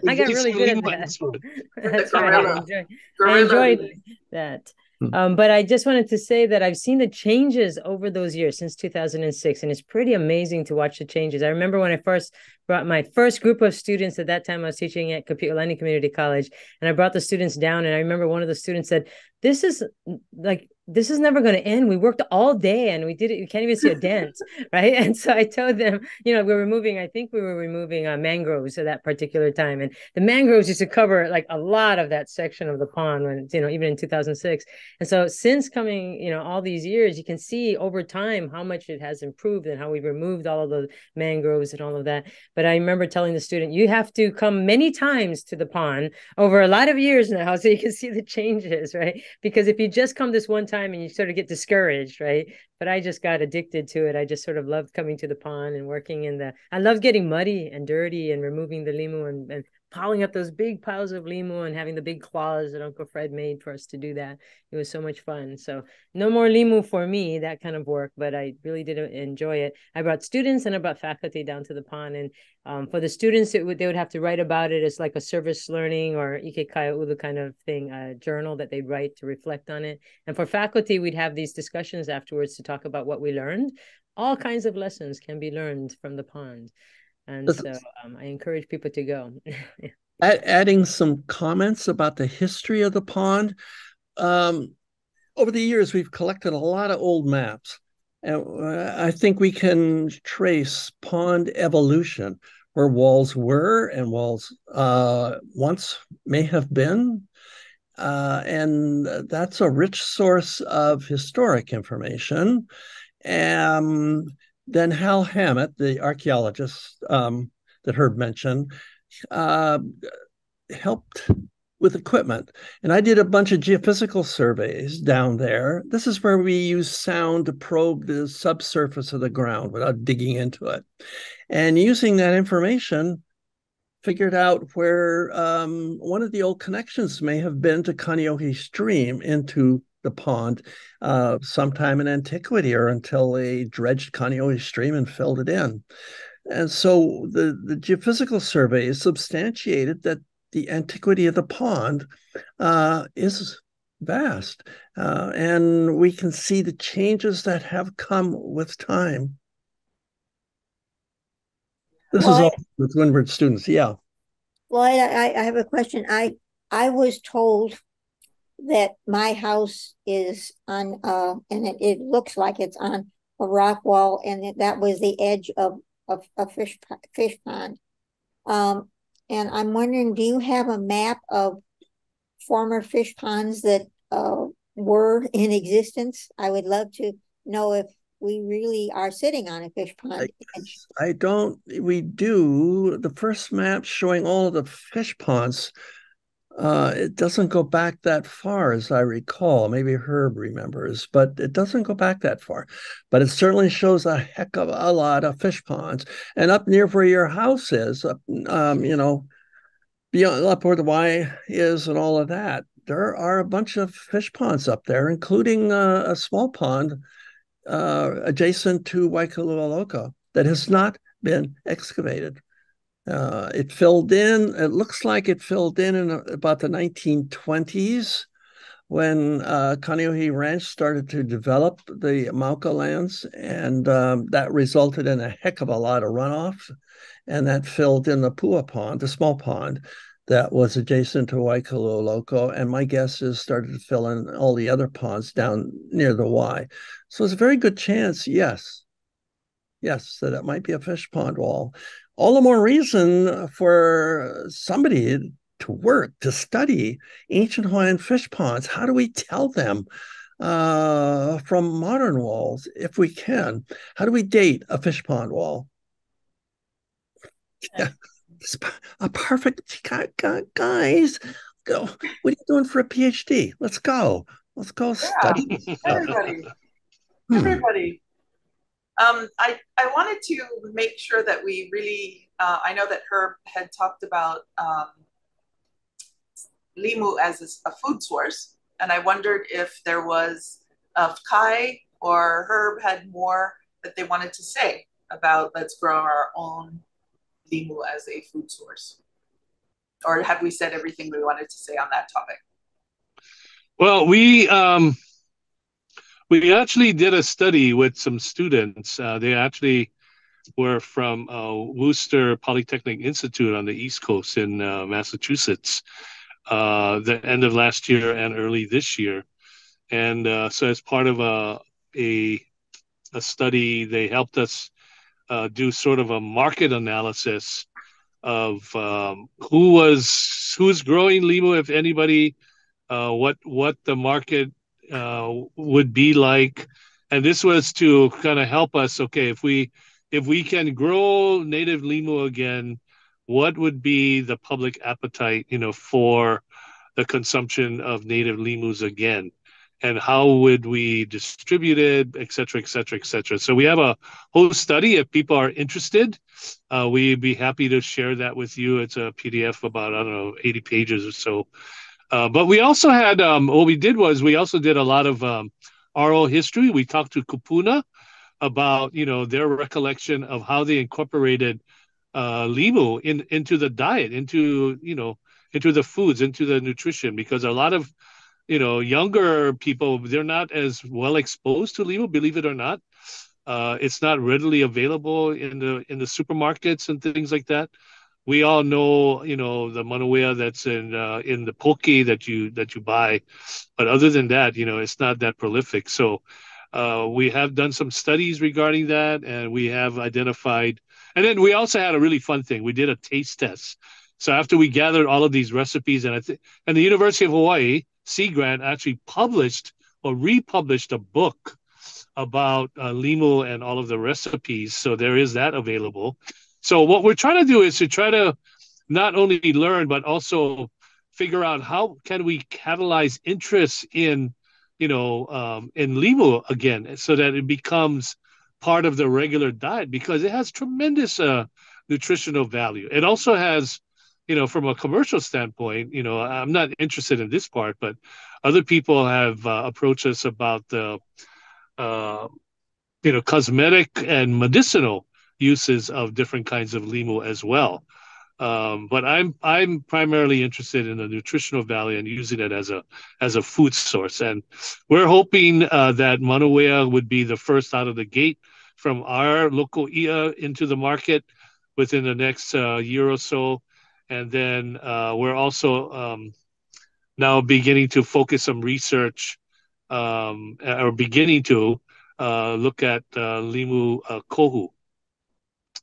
[SPEAKER 9] I got really good at that. That's right. I enjoyed that. But I just wanted to say that I've seen the changes over those years since 2006, and it's pretty amazing to watch the changes. I remember when I first brought my first group of students. At that time, I was teaching at Kapi'olani Community College, and I brought the students down, and I remember one of the students said, this is never going to end. We worked all day and we did it. You can't even see a dent. Right. And so I told them, we were removing mangroves at that particular time. And the mangroves used to cover like a lot of that section of the pond when, even in 2006. And so since coming, all these years, you can see over time how much it has improved and how we've removed all of the mangroves and all of that. But I remember telling the student, you have to come many times to the pond over a lot of years now so you can see the changes, right? Because if you just come this one time and you sort of get discouraged, right? But I just got addicted to it. I just sort of loved coming to the pond and working I love getting muddy and dirty and removing the limu and piling up those big piles of limu and having the big claws that Uncle Fred made for us to do that. It was so much fun. So no more limu for me, that kind of work, but I really did enjoy it. I brought students and I brought faculty down to the pond, and for the students, they would have to write about it as like a service learning or Ike Kaya Ulu kind of thing, a journal that they'd write to reflect on it. And for faculty, we'd have these discussions afterwards to talk about what we learned. All kinds of lessons can be learned from the pond. And so I encourage people to go.
[SPEAKER 2] Adding some comments about the history of the pond. Over the years, we've collected a lot of old maps. And I think we can trace pond evolution where walls were and walls once may have been. And that's a rich source of historic information. And then Hal Hammett, the archaeologist that Herb mentioned, helped with equipment. And I did a bunch of geophysical surveys down there. This is where we use sound to probe the subsurface of the ground without digging into it. And using that information, figured out where one of the old connections may have been to Kaneohe Stream into the pond sometime in antiquity or until they dredged Kaneohe Stream and filled it in. And so the geophysical surveys substantiated that the antiquity of the pond is vast. And we can see the changes that have come with time. This is all with Windward students, yeah.
[SPEAKER 6] Floyd, I have a question. I was told that my house is on, and it looks like it's on a rock wall, and that was the edge of a fish pond. And I'm wondering, do you have a map of former fish ponds that were in existence? I would love to know if we really are sitting on a fish pond.
[SPEAKER 2] I don't, we do. The first map showing all of the fish ponds, it doesn't go back that far as I recall. Maybe Herb remembers, but it doesn't go back that far. But it certainly shows a heck of a lot of fish ponds. And up near where your house is, you know, beyond up where the Y is and all of that, there are a bunch of fish ponds up there, including a small pond adjacent to Waikalua Loko that has not been excavated. It filled in, it looks like it filled in about the 1920s when Kaneohe Ranch started to develop the Mauka lands, and that resulted in a heck of a lot of runoff, and that filled in the Pua Pond, the small pond that was adjacent to Waikalua Loko, and my guess is started to fill in all the other ponds down near the Y. So it's a very good chance, yes, that it might be a fish pond wall. All the more reason for somebody to work, to study ancient Hawaiian fish ponds. How do we tell them from modern walls, if we can? How do we date a fish pond wall? Yeah. It's a perfect, guys, go. What are you doing for a PhD? Let's go study.
[SPEAKER 1] Everybody. I wanted to make sure that we really, I know that Herb had talked about Limu as a food source, and I wondered if there was, if Kai or Herb had more that they wanted to say about let's grow our own Limu as a food source. Or have we said everything we wanted to say on that topic?
[SPEAKER 4] Well, we actually did a study with some students. They actually were from Worcester Polytechnic Institute on the East Coast in Massachusetts, the end of last year and early this year. And so as part of a study, they helped us do sort of a market analysis of who's growing Limu, if anybody, what the market would be like. And this was to kind of help us, okay, if we can grow native Limu again, what would be the public appetite, for the consumption of native Limus again? And how would we distribute it, et cetera, et cetera, et cetera. So we have a whole study. If people are interested, we'd be happy to share that with you. It's a PDF about, 80 pages or so. But we also had, what we did was we also did a lot of oral history. We talked to Kupuna about, their recollection of how they incorporated Limu into the diet, into the foods, into the nutrition, because a lot of younger people, they're not as well exposed to Limu, believe it or not. It's not readily available in the supermarkets and things like that. We all know, the manawea that's in the poke that you buy, but other than that, it's not that prolific. So We have done some studies regarding that, and we have identified. And then we also had a really fun thing. We did a taste test. So after we gathered all of these recipes, and the University of Hawaii Sea Grant actually published or republished a book about limu and all of the recipes. So there is that available. So what we're trying to do is to try to not only learn, but also figure out how can we catalyze interest in, in limu again, so that it becomes part of the regular diet, because it has tremendous nutritional value. It also has, from a commercial standpoint, I'm not interested in this part, but other people have approached us about the, cosmetic and medicinal uses of different kinds of limu as well. But I'm primarily interested in the nutritional value and using it as a food source. And we're hoping that Manawea would be the first out of the gate from our local IA into the market within the next year or so. And then we're also now beginning to focus some research or beginning to look at limu kohu.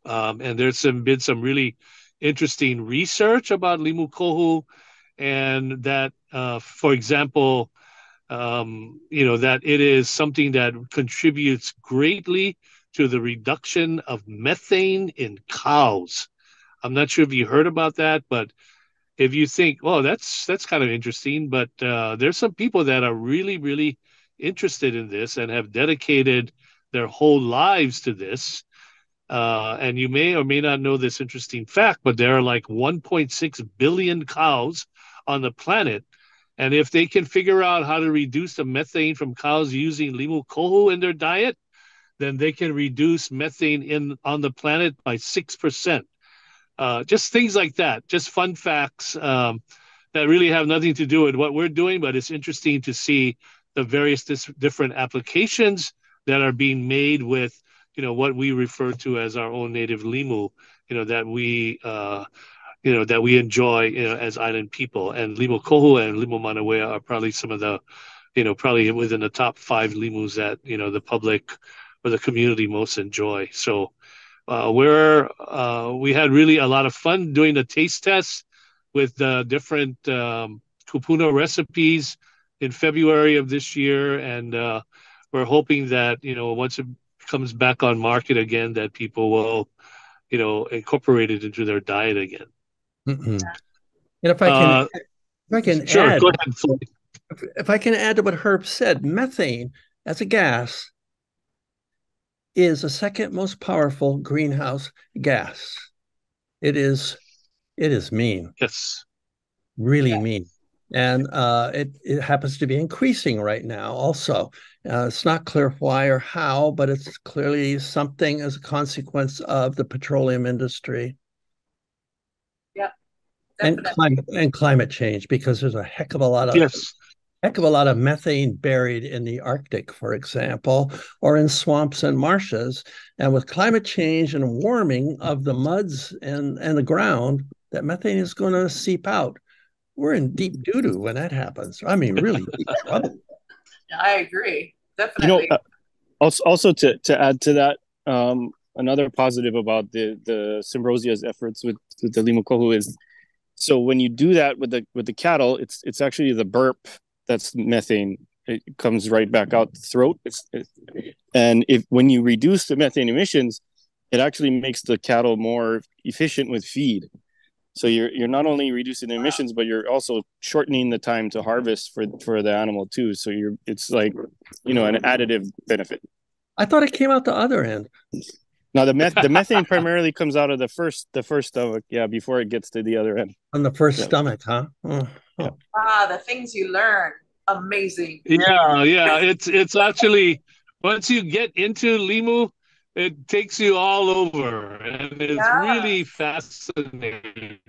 [SPEAKER 4] And there's been some really interesting research about limu kohu, and that, for example, that it is something that contributes greatly to the reduction of methane in cows. I'm not sure if you heard about that, but if you think, oh, that's kind of interesting, but there's some people that are really, really interested in this and have dedicated their whole lives to this. And you may or may not know this interesting fact, but there are like 1.6 billion cows on the planet. And if they can figure out how to reduce the methane from cows using limu kohu in their diet, then they can reduce methane on the planet by 6%. Just things like that, just fun facts that really have nothing to do with what we're doing, but it's interesting to see the various different applications that are being made with, what we refer to as our own native limu, that we enjoy, as island people. And limu kohu and limu manawea are probably some of the, probably within the top 5 limus that, the public or the community most enjoy. So we had really a lot of fun doing the taste tests with the different kupuna recipes in February of this year. And we're hoping that, once it comes back on market again, that people will, incorporate it into their diet again.
[SPEAKER 2] Mm-mm. And if I can
[SPEAKER 4] sure,
[SPEAKER 2] add,
[SPEAKER 4] go ahead, Floyd.
[SPEAKER 2] If I can add to what Herb said, methane as a gas is the second most powerful greenhouse gas. It is mean.
[SPEAKER 4] Yes.
[SPEAKER 2] Really mean. And it happens to be increasing right now also. It's not clear why or how, but it's clearly something as a consequence of the petroleum industry.
[SPEAKER 1] Yeah.
[SPEAKER 2] And climate change, because there's a heck of a lot of methane buried in the Arctic, for example, or in swamps and marshes. And with climate change and warming of the muds and the ground, that methane is going to seep out. We're in deep doo-doo when that happens. I mean, really deep trouble.
[SPEAKER 1] I agree. Definitely.
[SPEAKER 7] Also to add to that, another positive about the Symbrosia's efforts with the limu kohu is, so when you do that with the cattle, it's actually the burp that's methane. It comes right back out the throat. And when you reduce the methane emissions, it actually makes the cattle more efficient with feed. So you're not only reducing the emissions, but you're also shortening the time to harvest for the animal too. So it's like, an additive benefit.
[SPEAKER 2] I thought it came out the other end.
[SPEAKER 7] Now the methane primarily comes out of the first stomach, before it gets to the other end.
[SPEAKER 2] On the first stomach, huh? Oh.
[SPEAKER 7] Yeah.
[SPEAKER 1] The things you learn, amazing.
[SPEAKER 4] Yeah. It's actually, once you get into limu, it takes you all over, and it's really fascinating.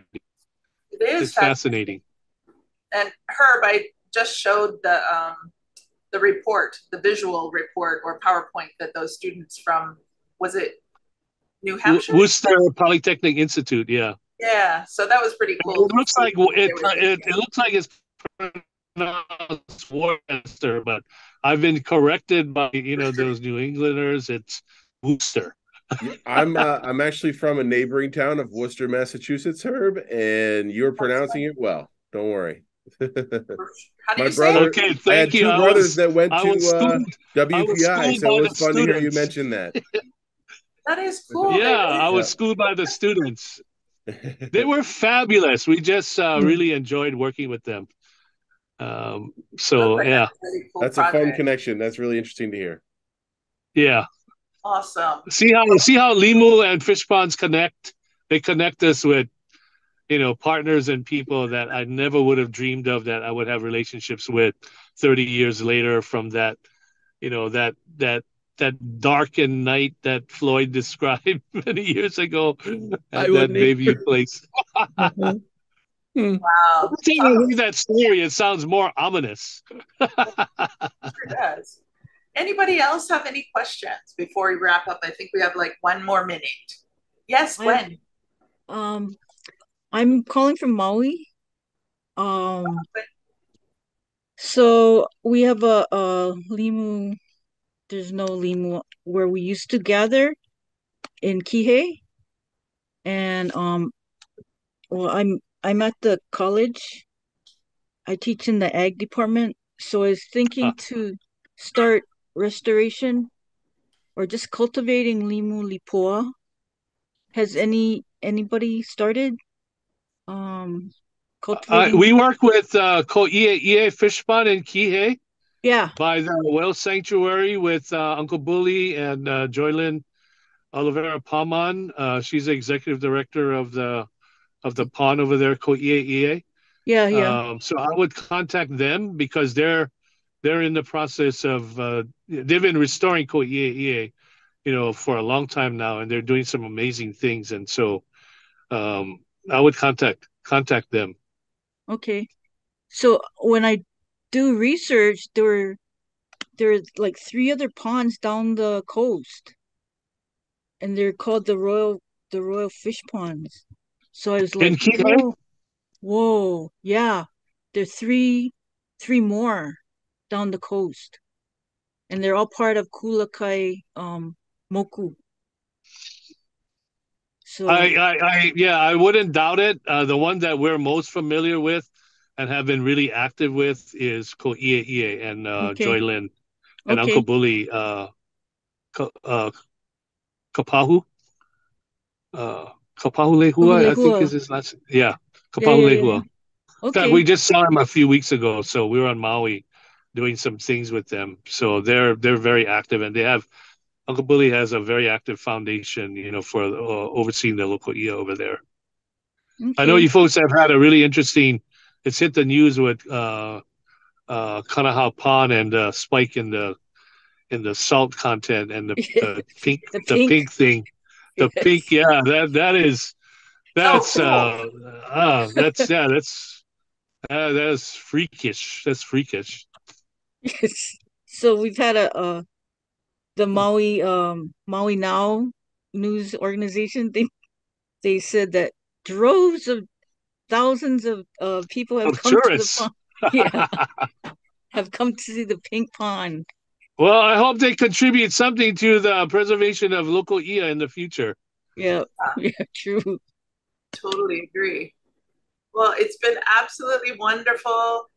[SPEAKER 1] It is
[SPEAKER 4] fascinating.
[SPEAKER 1] And Herb, I just showed the report, the visual report or PowerPoint that those students from, was it New Hampshire?
[SPEAKER 4] Worcester Polytechnic Institute, yeah.
[SPEAKER 1] Yeah, so that was pretty cool.
[SPEAKER 4] It looks like it's pronounced Worcester, but I've been corrected by those New Englanders. It's Worcester.
[SPEAKER 3] I'm actually from a neighboring town of Worcester, Massachusetts, Herb, and you're pronouncing it well. Don't worry.
[SPEAKER 1] How do
[SPEAKER 3] My
[SPEAKER 1] you
[SPEAKER 3] brother,
[SPEAKER 1] say?
[SPEAKER 4] Okay,
[SPEAKER 3] I
[SPEAKER 4] thank
[SPEAKER 3] had
[SPEAKER 4] you.
[SPEAKER 3] two brothers that went to WPI, so
[SPEAKER 4] by
[SPEAKER 3] it was
[SPEAKER 4] the
[SPEAKER 3] fun to hear you
[SPEAKER 4] students.
[SPEAKER 3] mention that.
[SPEAKER 1] That is cool.
[SPEAKER 4] Yeah, I was schooled by the students. They were fabulous. We just really enjoyed working with them. So yeah,
[SPEAKER 1] really cool
[SPEAKER 3] that's
[SPEAKER 1] project.
[SPEAKER 3] a fun connection. That's really interesting to hear.
[SPEAKER 4] Yeah.
[SPEAKER 1] Awesome.
[SPEAKER 4] See how Limu and fish ponds connect? They connect us with partners and people that I never would have dreamed of that I would have relationships with 30 years later from that, that darkened night that Floyd described many years ago at that Bayview place.
[SPEAKER 1] Wow.
[SPEAKER 4] Every time I hear that story, it sounds more ominous.
[SPEAKER 1] Sure does. Anybody else have any questions before we wrap up? I think we have like 1 more minute. Yes, Gwen.
[SPEAKER 9] I'm calling from Maui. So we have a Limu. There's no Limu where we used to gather in Kihei, and well, I'm at the college. I teach in the ag department, so I was thinking to start restoration or just cultivating Limu lipoa. Has anybody started cultivating?
[SPEAKER 4] We work with Ko'i'e Fish Pond in Kihei.
[SPEAKER 9] Yeah.
[SPEAKER 4] By the whale sanctuary with Uncle Bully and Joylyn Oliveira Paman. She's the executive director of the pond over there, Ko'i'e.
[SPEAKER 9] Yeah, yeah.
[SPEAKER 4] So I would contact them because they're in the process of they've been restoring Ko'i'e, for a long time now, and they're doing some amazing things. And so I would contact them.
[SPEAKER 9] Okay. So when I do research, there's like 3 other ponds down the coast, and they're called the royal fish ponds. So I was like, whoa, yeah, there's three more down the coast, and they're all part of Kulakai Moku. So
[SPEAKER 4] I wouldn't doubt it. The one that we're most familiar with and have been really active with is Ko'i'e and Joylyn and Uncle Bully, Kapahu. Kapahu Lehua, I think is his last. Yeah, Kapahu Lehua. In fact, we just saw him a few weeks ago, so we were on Maui doing some things with them. So they're very active, and they have Uncle Bully has a very active foundation, for overseeing the local IA over there. Okay. I know you folks have had a really interesting. It's hit the news with Kanahau Pond and the spike in the salt content and the pink pink thing. The pink, yeah, that's freakish. That's freakish.
[SPEAKER 9] Yes. So we've had the Maui Now news organization. They said that droves of thousands of people have come tourists to the pond. Yeah, have come to see the pink pond.
[SPEAKER 4] Well, I hope they contribute something to the preservation of local IA in the future.
[SPEAKER 9] Yeah, true.
[SPEAKER 1] Totally agree. Well, it's been absolutely wonderful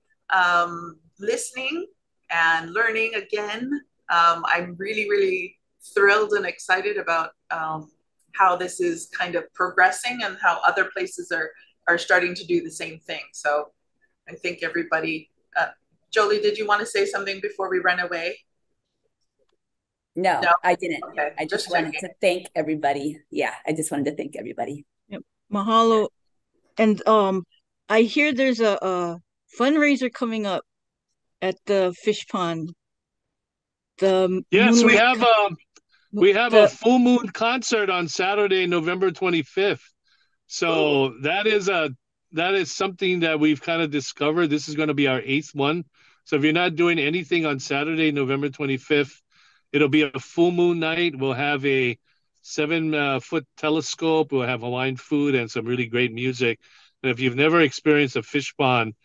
[SPEAKER 1] listening and learning again. I'm really, really thrilled and excited about how this is kind of progressing and how other places are starting to do the same thing. So I think everybody, Jolie, did you want to say something before we run away?
[SPEAKER 8] No, I didn't.
[SPEAKER 1] Okay,
[SPEAKER 8] I just wanted to thank everybody. Yeah, I just wanted to thank everybody.
[SPEAKER 9] Yep. Mahalo. And I hear there's a fundraiser coming up at the fish pond.
[SPEAKER 4] Yes, we have a full moon concert on Saturday, November 25th. So that is something that we've kind of discovered. This is going to be our 8th one. So if you're not doing anything on Saturday, November 25th, it'll be a full moon night. We'll have a 7-foot telescope. We'll have Hawaiian food and some really great music. And if you've never experienced a fish pond,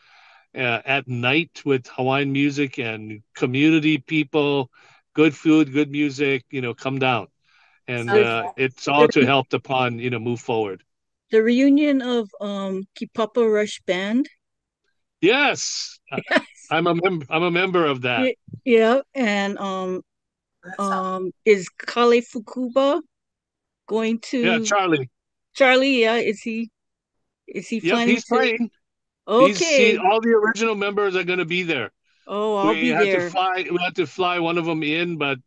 [SPEAKER 4] at night with Hawaiian music and community people, good food, good music, come down. And it's all to help the pond, move forward.
[SPEAKER 11] The reunion of Kipapa Rush Band.
[SPEAKER 4] Yes. I'm a member of that.
[SPEAKER 11] Yeah, and is Kale Fukuba going to?
[SPEAKER 4] Yeah, Charlie.
[SPEAKER 11] Charlie, yeah, is he planning
[SPEAKER 4] he's playing.
[SPEAKER 11] Okay.
[SPEAKER 4] All the original members are going to be there.
[SPEAKER 11] Oh, I'll be there.
[SPEAKER 4] We had to fly one of them in, but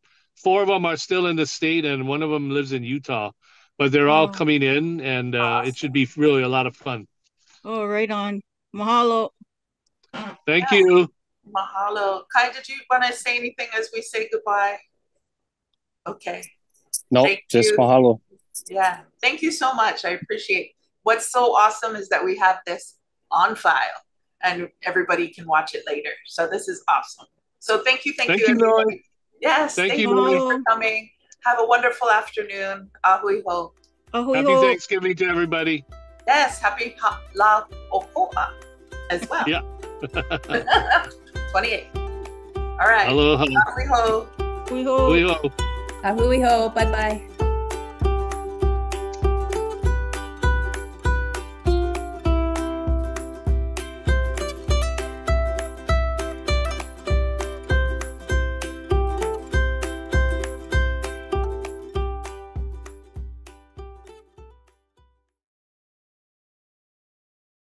[SPEAKER 4] 4 of them are still in the state, and one of them lives in Utah. But they're all coming in, and it should be really a lot of fun.
[SPEAKER 11] Oh, right on. Mahalo.
[SPEAKER 4] Thank you.
[SPEAKER 1] Mahalo. Kai, did you want to say anything as we say goodbye? Okay.
[SPEAKER 7] No, just mahalo.
[SPEAKER 1] Yeah. Thank you so much. I appreciate it. What's so awesome is that we have this on file and everybody can watch it later. So this is awesome. So thank you, everybody. Yes, thank you for coming. Have a wonderful afternoon. Ahui ho.
[SPEAKER 4] Happy Thanksgiving to everybody.
[SPEAKER 1] Yes, happy la okoa as well.
[SPEAKER 4] Yeah.
[SPEAKER 1] 28. All right.
[SPEAKER 4] Aloha.
[SPEAKER 1] Ahui ho.
[SPEAKER 11] Ahui ho.
[SPEAKER 8] Ahui ho. Bye-bye.